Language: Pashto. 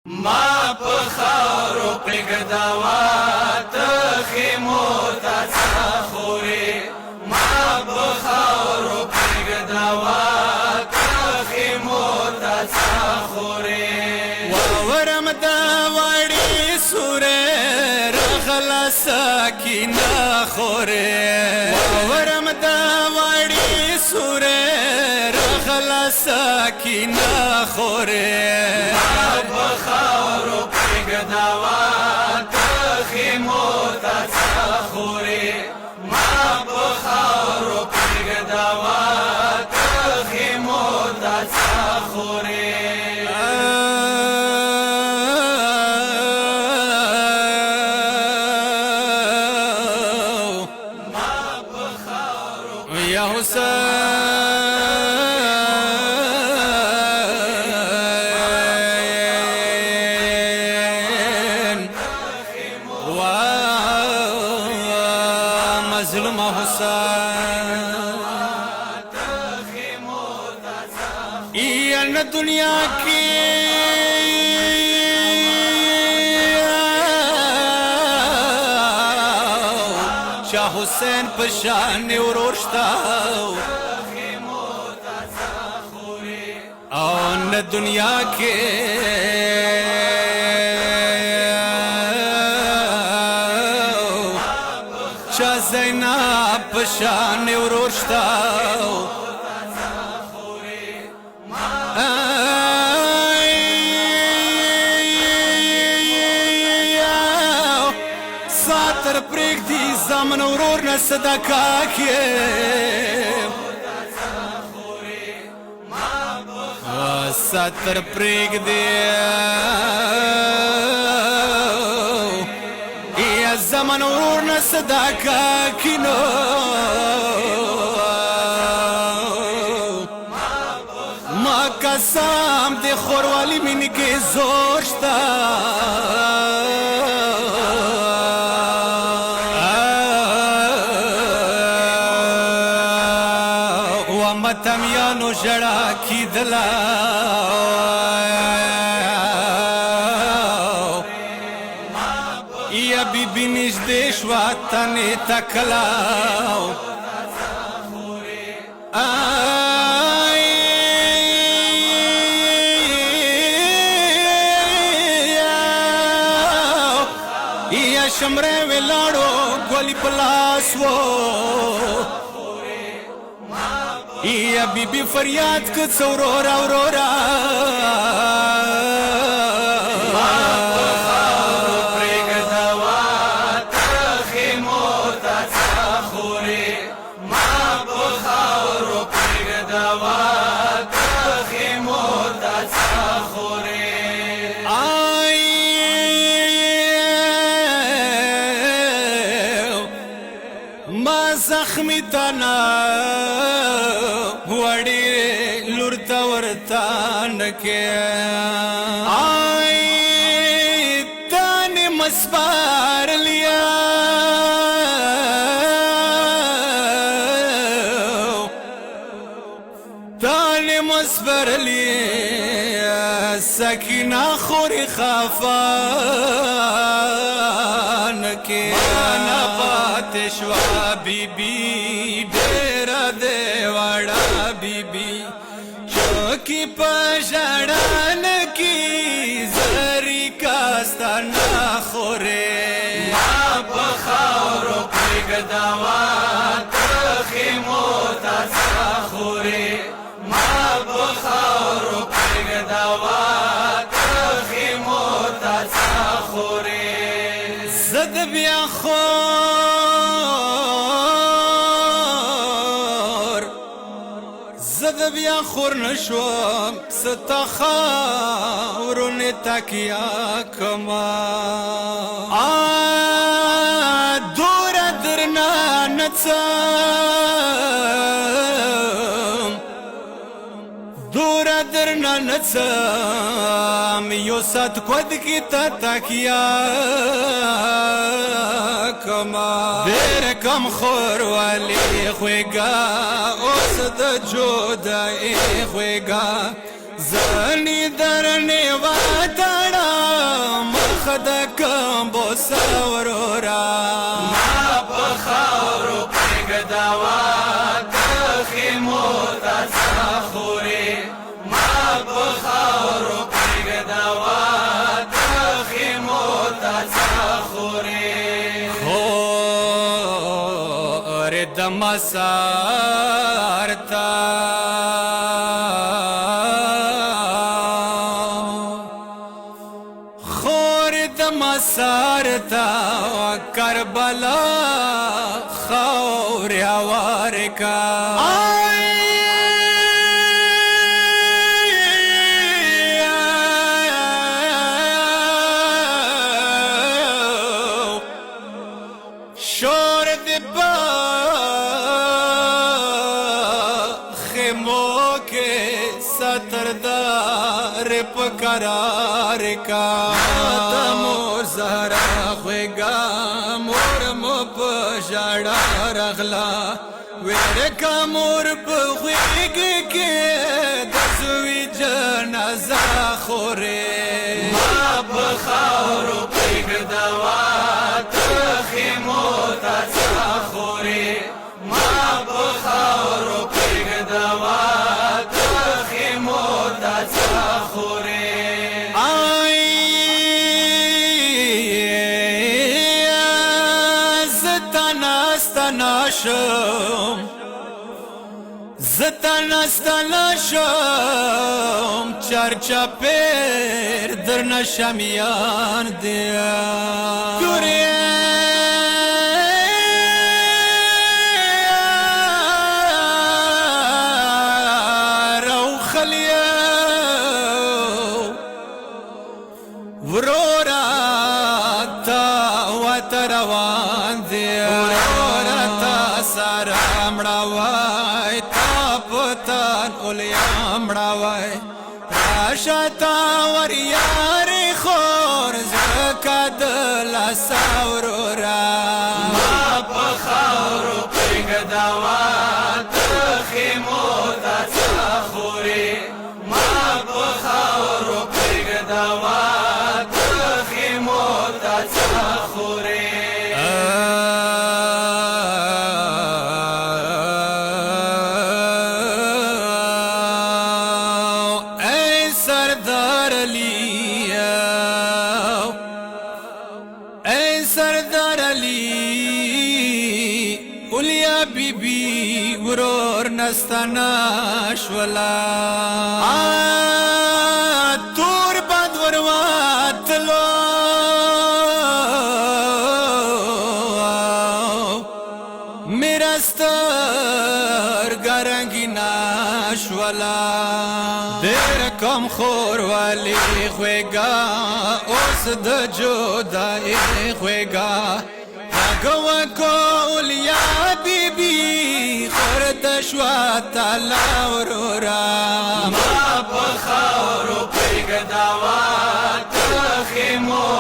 ما په خاورو پرېږدوه ته خیمو ته څه خورې ما په خاورو پرېږدوه ته خیمو ته څه خورې واورم د وړې سورې رغله سکینه خورې واورم د وړې سورې رغله سکینه خورې خاورو پرېږدوه ته خیمو ته څه خورې ما په خاورو پرېږدوه ته خیمو ته څه خورې ما په خاورو یا مظلوم حسین این دنیا کی شاه حسین پشان ورور شتا او نه دنیا کی شاه زینب پشان ورور شتا ساتر پرېږدي زامن ورور نه صدقه کې ساتر پرېږدي یا زامن ورور نه صدقه کې نو ما قسم د خوروالی مینې کې زور شته متمیانو ژړا کیدله یا بیبي نږدې شوه تنې تکله یا شمرې ولاړو ګولې په لاس وو یا بیبی فریاد که څه ورورا ورورا ما په خاورو پرېږدوه ته خیمو ته څه خورې ما په خاورو پرېږدوه ته خیمو ته څه خورې ما زخمی تنا وړې لور ته ورته نکې تانې مسپارلیا تانې مسپارلیا سکینه خورې خفا نکې نه پاتې شوه بیبي ډېره دې وړه بیبي چوکي په ژړان کې زري کاسته نه خورې ما په خاورو پرېږدوه ته خیمو ته څه خورې ما په خاورو پرېږدوه ته خیمو ته څه خورې زه د بیا زه بیا خور نشوم ستا خاورو نه تکیه کما دوره درنه نڅم دوره درنه نڅم یو سات کود کی تا تکیه کما ډېر کم خوروالی خوږه اوس د جدایي خوږه زنی درنې وتړه خد کم بوسه ورورا ما په خاورو پرېږده د خیمو تازه خورې ما په خاورو پرېږده د خیمو تازه خورې خور د مسار ته مسار تا کربلا خور هوار کا شور دی با خیمو کے ستردار پکرار کا زهرا خویگا مور مو په ژړا رغلا ورکا مور په خویږي کې د زوی جنازه خورې ما په خاورو پرېږده د خیمو تازه خورې ما په خاورو پرېږده د خیمو تازه خورې زتنا شم چرچا پیر در نشمیان دیا دوریه رو خلیه ورورا تا و تروان دیا ورورا تا سارا مڑاوائی پتان اولیام مڑاوائی راشتا وریاری خور زکا دلا ساورورا ما په خاورو پرېږده د خیمو تازه خورې ما په خاورو پرېږده د خیمو تازه خورې سردار علی اولیا بی بی ورور نستانا شولا تور باد ورواتلو میرا ستر گرنگی ناشولا دیر کم خور والی خویگا اوس د جدائی خویگا گوا کولیا بی بی خورد شوا تالا ورورا ما په خاورو پرېږده د خیمو